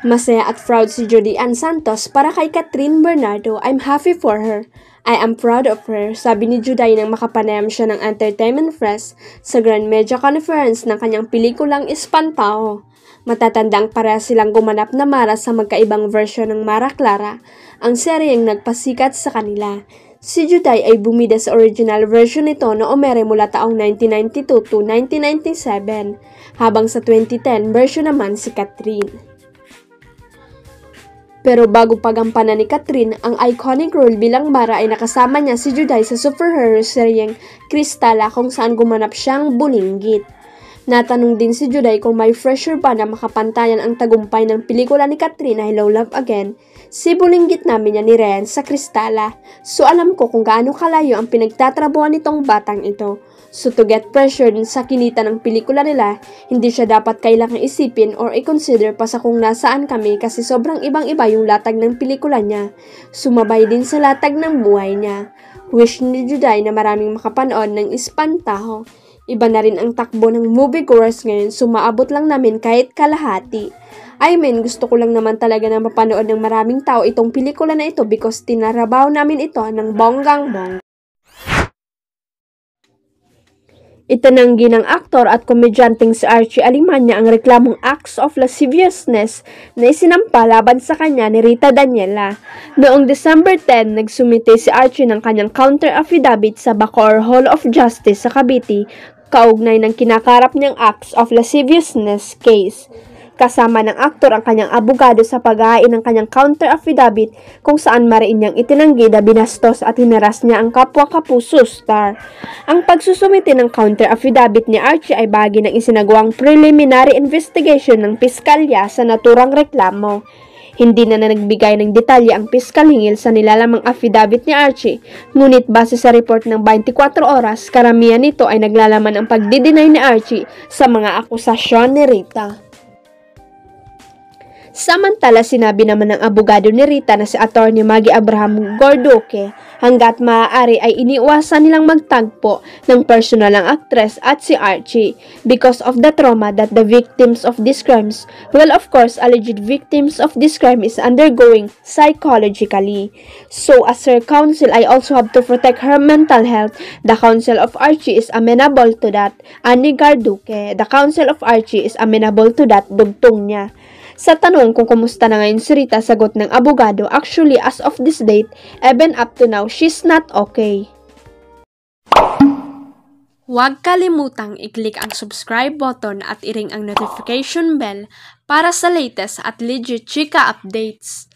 Masaya at proud si Judy Ann Santos para kay Catherine Bernardo. I'm happy for her. I am proud of her, sabi ni Juday nang makapanayam siya ng Entertainment Press sa Grand Media Conference ng kanyang pelikulang Espantao. Matatandang pareha silang gumanap na Mara sa magkaibang version ng Mara Clara, ang seryeng nagpasikat sa kanila. Si Juday ay bumida sa original version nito na umere mula taong 1992 to 1997, habang sa 2010 version naman si Catherine. Pero bago pagampanan ni Catherine ang iconic role bilang Mara ay nakasama niya si Juday sa superhero seryeng Kristala kung saan gumanap siyang bulinggit. Natanong din si Juday kung may pressure ba na makapantayan ang tagumpay ng pelikula ni Catherine na Hello Love Again. Si bulinggit namin niya ni Ryan sa Kristala. So alam ko kung gaano kalayo ang pinagtatrabuhan nitong batang ito. So to get pressure sa kinita ng pelikula nila, hindi siya dapat kailangang isipin or i-consider pa sa kung nasaan kami kasi sobrang ibang-iba yung latag ng pelikula niya. Sumabay din sa latag ng buhay niya. Wish ni Juday na maraming makapanood ng Espantao. Iba na rin ang takbo ng moviegoers ngayon, sumaabot lang namin kahit kalahati. I mean, gusto ko lang naman talaga na mapanood ng maraming tao itong pelikula na ito because tinarabaw namin ito ng bonggang-bongga. Itinanggi ng aktor at komedyanteng si Archie Alimanya ang reklamong acts of lasciviousness na isinampa laban sa kanya ni Rita Daniela. Noong December 10, nagsumite si Archie ng kanyang counter affidavit sa Bacoor Hall of Justice sa Cavite, kaugnay ng kinakarap niyang acts of lasciviousness case. Kasama ng aktor ang kanyang abogado sa paghahain ng kanyang counter affidavit kung saan mariin niyang itinanggi na binastos at hinaras niya ang kapwa kapuso star. Ang pagsusumite ng counter affidavit ni Archie ay bahagi ng isinagawang preliminary investigation ng piskalya sa naturang reklamo. Hindi na nagbigay ng detalye ang piskal hingil sa nilalamang affidavit ni Archie, ngunit base sa report ng 24 oras, karamihan nito ay naglalaman ang pagdi-deny ni Archie sa mga akusasyon ni Rita. Samantala, sinabi naman ng abogado ni Rita na si Atty. Maggie Abraham Gordoque hanggat maaari ay iniwasan nilang magtagpo ng personal ang aktres at si Archie because of the trauma that the victims of these crimes, well of course, alleged victims of this crime is undergoing psychologically. So as her counsel, I also have to protect her mental health. The counsel of Archie is amenable to that. Ani Garduque, the counsel of Archie is amenable to that, dugtong niya. Sa tanong kung kumusta na ngayon si Rita, sagot ng abogado, actually as of this date, even up to now, she's not okay. Huwag kalimutang i-click ang subscribe button at i-ring ang notification bell para sa latest at legit chika updates.